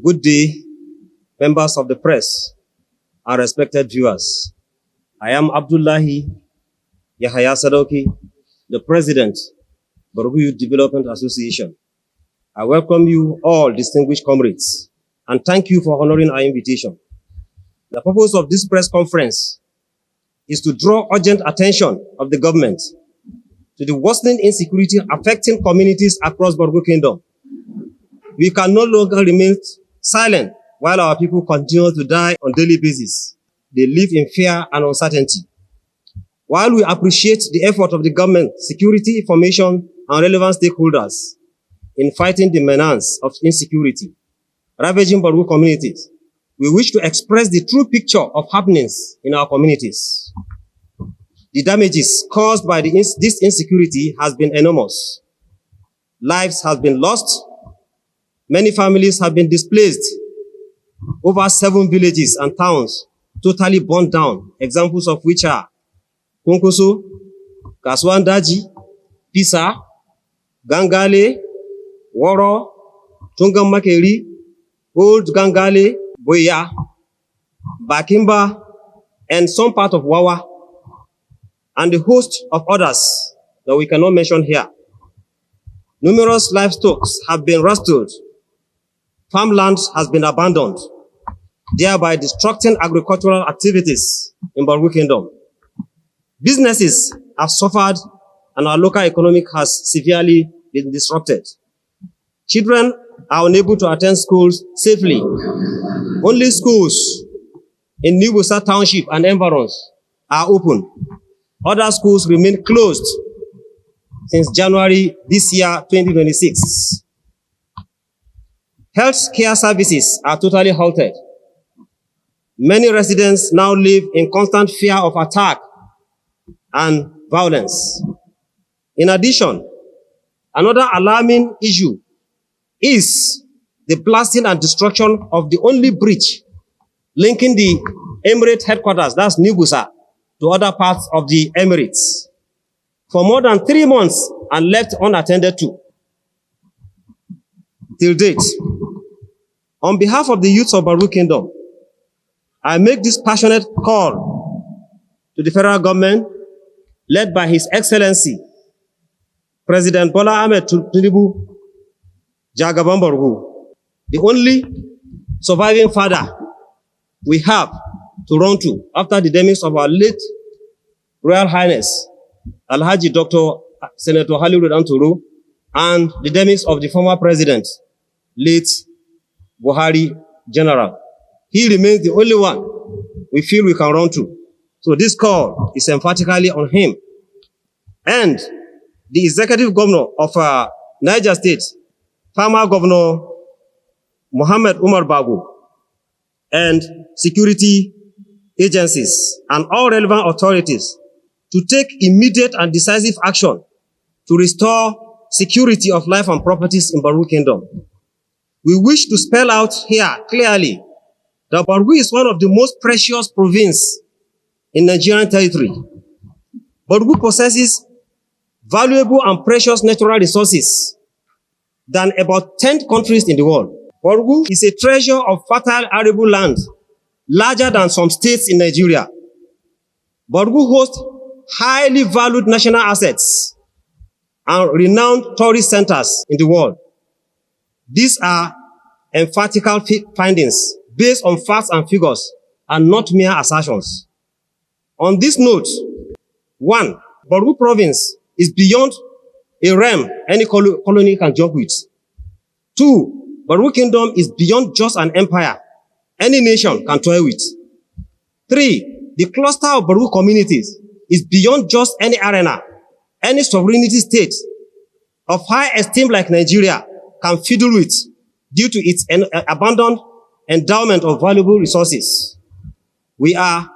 Good day, members of the press and respected viewers. I am Abdullahi Yahaya Sadoki, the President, Borgu Youth Development Association. I welcome you all distinguished comrades and thank you for honoring our invitation. The purpose of this press conference is to draw urgent attention of the government to the worsening insecurity affecting communities across Borgu Kingdom. We can no longer remain silent while our people continue to die on a daily basis. They live in fear and uncertainty. While we appreciate the effort of the government, security, information, and relevant stakeholders in fighting the menace of insecurity, ravaging Borgu communities, we wish to express the true picture of happenings in our communities. The damages caused by this insecurity has been enormous. Lives have been lost. Many families have been displaced. Over 7 villages and towns totally burned down, examples of which are Kunkusu, Kaswandaji, Pisa, Gangale, Woro, Tungamakeri, Old Gangale, Boya, Bakimba, and some part of Wawa, and a host of others that we cannot mention here. Numerous livestock have been restored. Farmland has been abandoned, thereby destructing agricultural activities in Borgu Kingdom. Businesses have suffered and our local economy has severely been disrupted. Children are unable to attend schools safely. Only schools in New Busa Township and environs are open. Other schools remain closed since January this year, 2026. Health care services are totally halted. Many residents now live in constant fear of attack and violence. In addition, another alarming issue is the blasting and destruction of the only bridge linking the Emirate headquarters, that's New Busa, to other parts of the Emirates for more than 3 months and left unattended to. Till date, on behalf of the youth of Borgu Kingdom, I make this passionate call to the federal government, led by His Excellency, President Bola Ahmed Tinubu Jagaban Borgu, the only surviving father we have to run to after the demise of our late Royal Highness, Alhaji Dr. Senator Halilu Anturu, and the demise of the former president, late Buhari General. He remains the only one we feel we can run to. So this call is emphatically on him. And the executive governor of Niger State, former Governor Muhammad Umar Bago, and security agencies and all relevant authorities to take immediate and decisive action to restore security of life and properties in Borgu Kingdom. We wish to spell out here clearly that Borgu is one of the most precious provinces in Nigerian territory. Borgu possesses valuable and precious natural resources than about 10 countries in the world. Borgu is a treasure of fertile arable land, larger than some states in Nigeria. Borgu hosts highly valued national assets and renowned tourist centers in the world. These are emphatical findings based on facts and figures and not mere assertions. On this note, 1, Borgu province is beyond a realm any colony can joke with. 2, Borgu Kingdom is beyond just an empire any nation can toy with. 3, the cluster of Borgu communities is beyond just any arena any sovereignty state of high esteem like Nigeria can fiddle with due to its abundant endowment of valuable resources. We are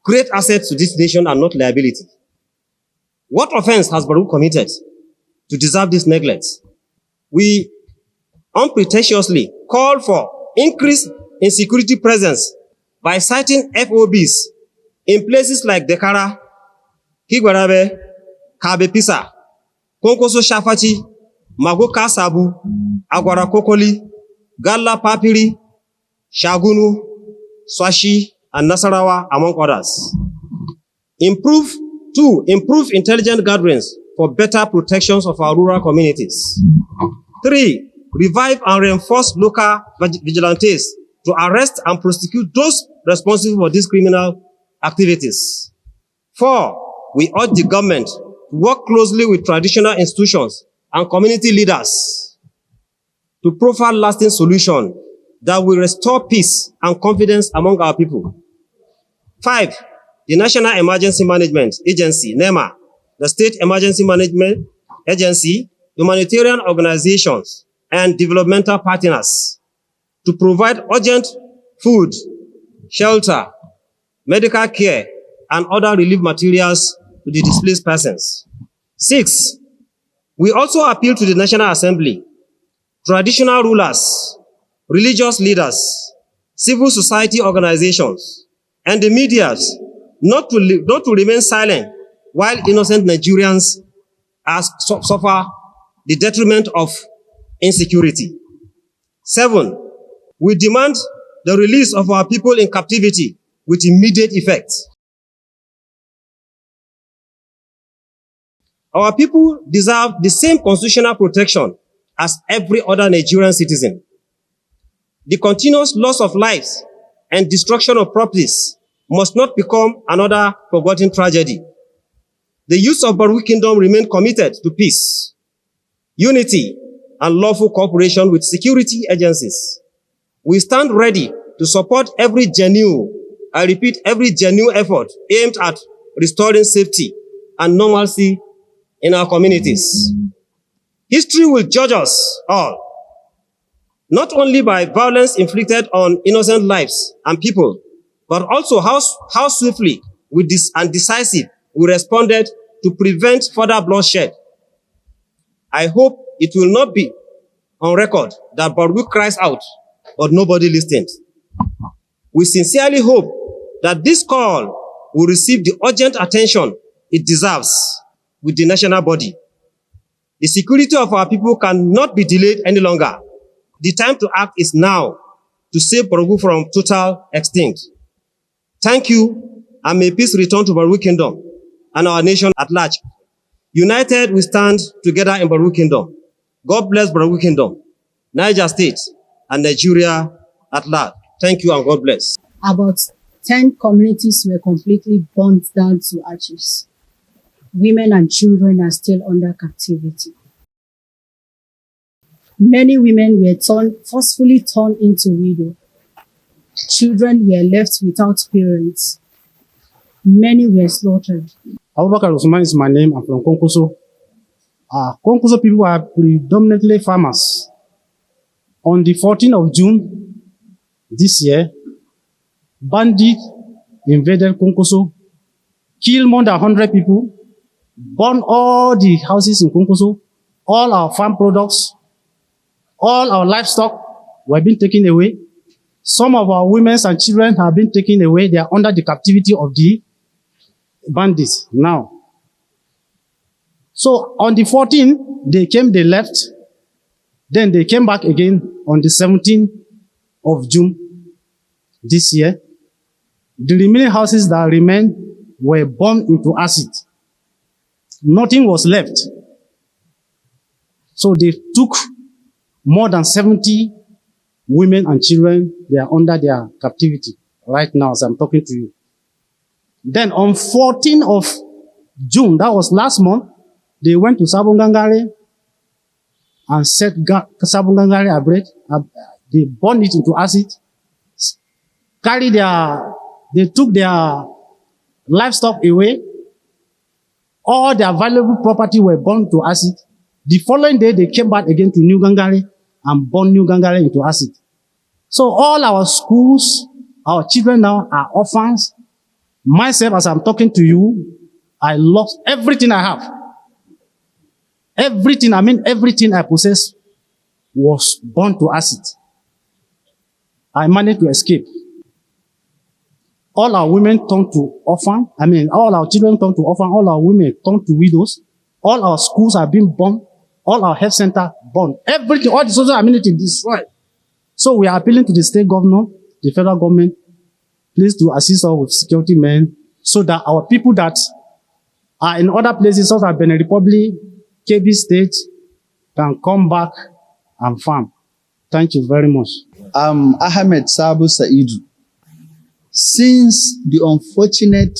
great assets to this nation and not liability. What offense has Borgu committed to deserve this neglect? We unpretentiously call for increased insecurity presence by citing FOBs in places like Dekara, Kigwarabe, Kabe Pisa, Konkoso Shafachi, Magoka Sabu, Agwara Kokoli, Galla Papiri, Shagunu, Swashi, and Nasarawa, among others. Improve intelligent gatherings for better protections of our rural communities. 3, revive and reinforce local vigilantes to arrest and prosecute those responsible for these criminal activities. 4, we urge the government to work closely with traditional institutions and community leaders to profile lasting solutions that will restore peace and confidence among our people. 5, the National Emergency Management Agency, NEMA, the State Emergency Management Agency, humanitarian organizations, and developmental partners to provide urgent food, shelter, medical care, and other relief materials to the displaced persons. 6, we also appeal to the National Assembly, traditional rulers, religious leaders, civil society organizations, and the media not to remain silent while innocent Nigerians suffer the detriment of insecurity. 7, we demand the release of our people in captivity with immediate effect. Our people deserve the same constitutional protection as every other Nigerian citizen. The continuous loss of lives and destruction of properties must not become another forgotten tragedy. The youth of Borgu Kingdom remain committed to peace, unity, and lawful cooperation with security agencies. We stand ready to support every genuine effort aimed at restoring safety and normalcy in our communities. History will judge us all, not only by violence inflicted on innocent lives and people, but also how swiftly and decisive we responded to prevent further bloodshed. I hope it will not be on record that Borgu cries out, but nobody listened. We sincerely hope that this call will receive the urgent attention it deserves with the national body. The security of our people cannot be delayed any longer. The time to act is now to save Borgu from total extinct. Thank you, and may peace return to Borgu Kingdom and our nation at large. United, we stand together in Borgu Kingdom. God bless Borgu Kingdom, Niger State, and Nigeria at large. Thank you, and God bless. About 10 communities were completely burnt down to ashes. Women and children are still under captivity. Many women were forcefully turned into widows. Children were left without parents. Many were slaughtered. Abubakar Usman is my name. I'm from Konkoso. Konkoso people are predominantly farmers. On the 14th of June this year, bandits invaded Konkoso, killed more than 100 people, burned all the houses in Konkoso, all our farm products, all our livestock were being taken away. Some of our women and children have been taken away. They are under the captivity of the bandits now. So on the 14th, they came, they left. Then they came back again on the 17th of June this year. The remaining houses that remained were burned into acid. Nothing was left. So they took more than 70 women and children. They are under their captivity right now as I'm talking to you. Then on 14th of June, that was last month, they went to Sabongangare and set Sabongangare ablaze. They burned it into acid. They took their livestock away. All their valuable property were burned to acid. The following day, they came back again to New Gangare and burned New Gangare into acid. So all our schools, our children now are orphans. Myself, as I'm talking to you, I lost everything I have. Everything I possess was burned to acid. I managed to escape. All our women turned to orphan. All our children turned to orphan. All our women turned to widows. All our schools have been burned. All our health center burned. Everything, all the social amenities destroyed. So we are appealing to the state governor, the federal government, please to assist us with security men so that our people that are in other places such as Benin Republic, KB State, can come back and farm. Thank you very much. I'm Ahmed Sabu Saidu. Since the unfortunate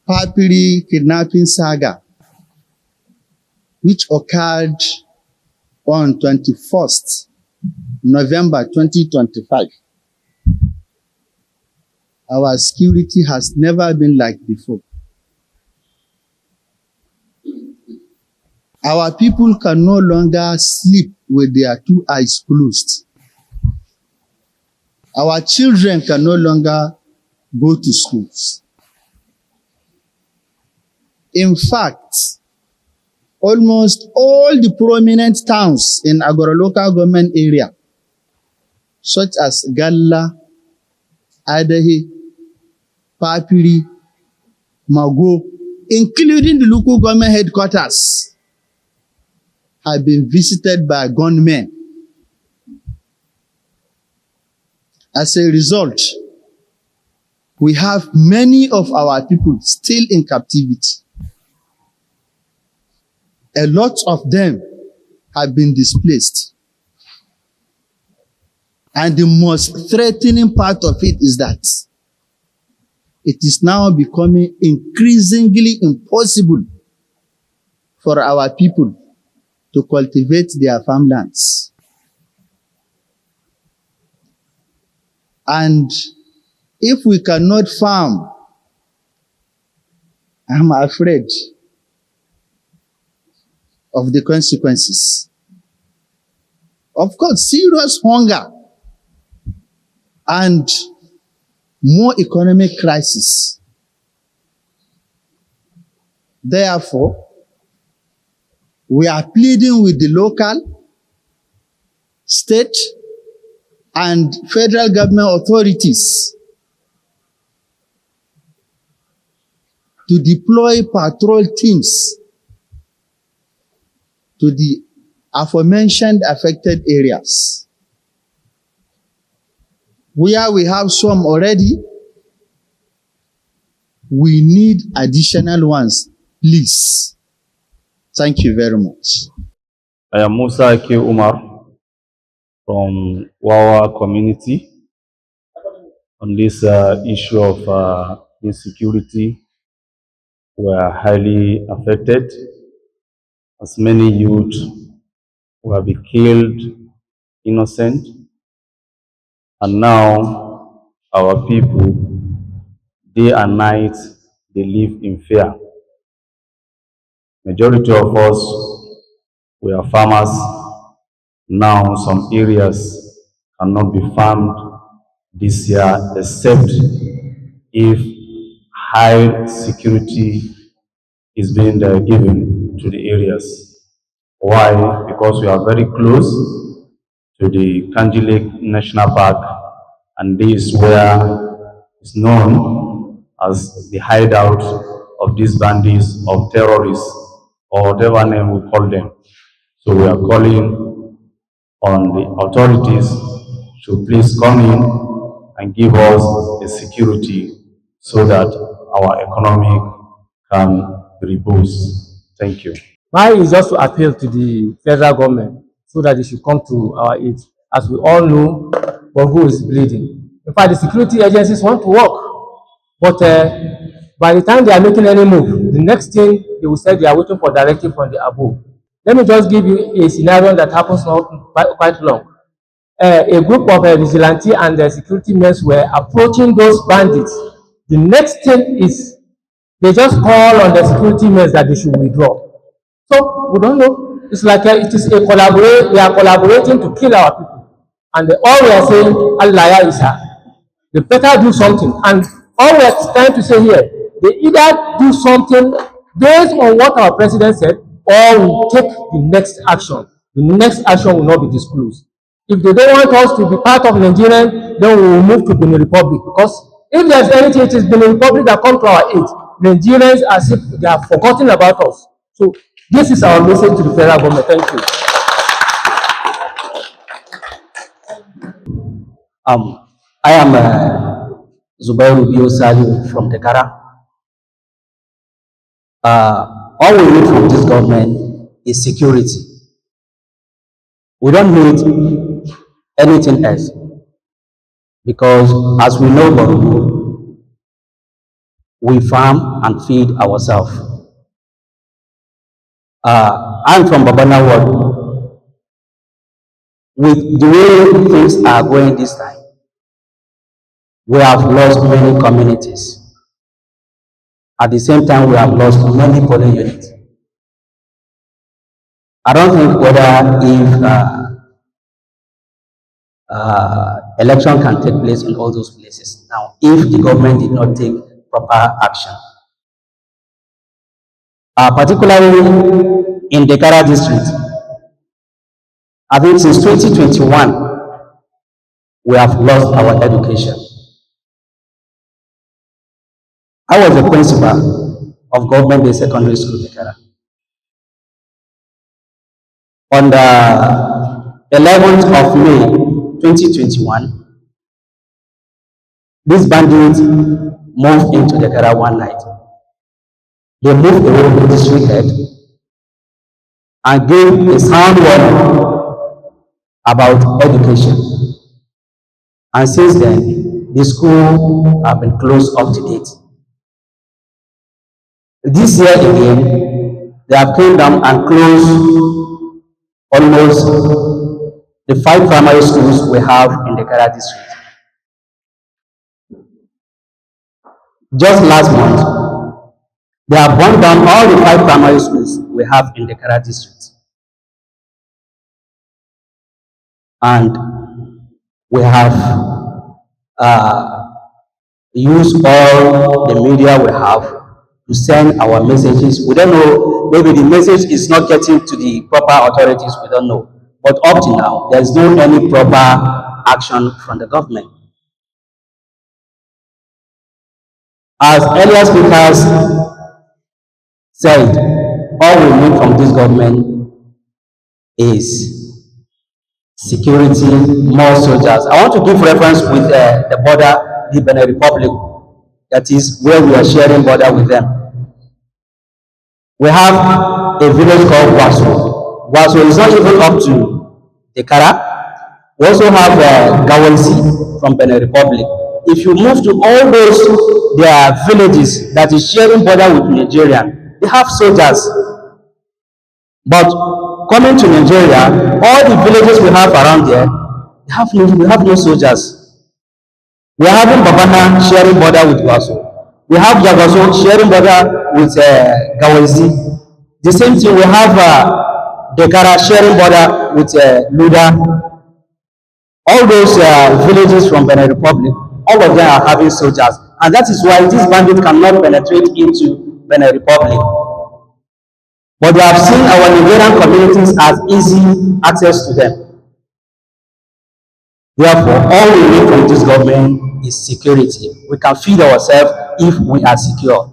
Papiri kidnapping saga, which occurred on 21st November 2025, our security has never been like before. Our people can no longer sleep with their two eyes closed. Our children can no longer go to schools. In fact, almost all the prominent towns in Agora local government area, such as Galla, Adahi, Papiri, Mago, including the local government headquarters, have been visited by gunmen. As a result, we have many of our people still in captivity. A lot of them have been displaced. And the most threatening part of it is that it is now becoming increasingly impossible for our people to cultivate their farmlands. And if we cannot farm, I'm afraid of the consequences. Of course, serious hunger and more economic crisis. Therefore, we are pleading with the local, state, and federal government authorities to deploy patrol teams to the aforementioned affected areas. Where we have some already, we need additional ones, please. Thank you very much. I am Musa K. Umar from Wawa community on this issue of insecurity. We are highly affected as many youth who have been killed innocent, and now our people, day and night, they live in fear. Majority of us, we are farmers. Now some areas cannot be farmed this year except if high security is being given to the areas. Why? Because we are very close to the Kanji Lake National Park, and this is where it's known as the hideout of these bandits of terrorists, or whatever name we call them. So we are calling on the authorities to please come in and give us the security so that our economy can reboot. Thank you. Mine is just to appeal to the federal government so that they should come to our aid. As we all know, Borgu is bleeding. In fact, the security agencies want to work, but by the time they are making any move, the next thing they will say they are waiting for directive from the above. Let me just give you a scenario that happens not quite long. A group of vigilante and security men were approaching those bandits. The next thing is they just call on the security men that they should withdraw. So we don't know. It's like it is a collaborate. They are collaborating to kill our people, and all we are saying, Allah Isa, they better do something. And all we are trying to say here, they either do something based on what our president said, or we take the next action. The next action will not be disclosed. If they don't want us to be part of Nigeria, then we will move to Benin Republic. Because if there's anything, it is Benin Republic that come to our aid. Nigerians, as if they have forgotten about us. So this is our message to the federal government. Thank you. I am Zubairu Biosali from Tekara. All we need from this government is security. We don't need anything else because, as we know, Borgu, we farm and feed ourselves. I'm from Babana Ward. With the way things are going this time, we have lost many communities. At the same time, we have lost many polling units. I don't think whether if election can take place in all those places now, if the government did not take proper action. Particularly in the Kara district, I think since 2021, we have lost our education. I was the principal of government-based secondary school in Tekara. On the 11th of May 2021, these bandits moved into Tekara one night. They moved away from the district head and gave a sound warning about education. And since then, the school have been closed up to date. This year again, they have came down and closed almost the 5 primary schools we have in the Kara district. Just last month, they have burned down all the 5 primary schools we have in the Kara district. And we have used all the media we have to send our messages. We don't know, maybe the message is not getting to the proper authorities, we don't know. But up to now, there is no any proper action from the government. As earlier speakers said, all we need from this government is security, more soldiers. I want to give reference with the border, the Benin Republic, that is where we are sharing border with them. We have a village called Waso. Waso is not even up to Tekara. We also have Gawansi from Benin Republic. If you move to all those their villages that is sharing border with Nigeria, they have soldiers. But coming to Nigeria, all the villages we have around there, we have no soldiers. We are having Babana sharing border with Waso. We have Jagaso sharing border with Gawazi. The same thing, we have Dekara sharing border with Luda. All those villages from Benin Republic, all of them are having soldiers. And that is why these bandits cannot penetrate into Benin Republic. But they have seen our Nigerian communities as easy access to them. Therefore, all we need from this government is security. We can feed ourselves if we are secure.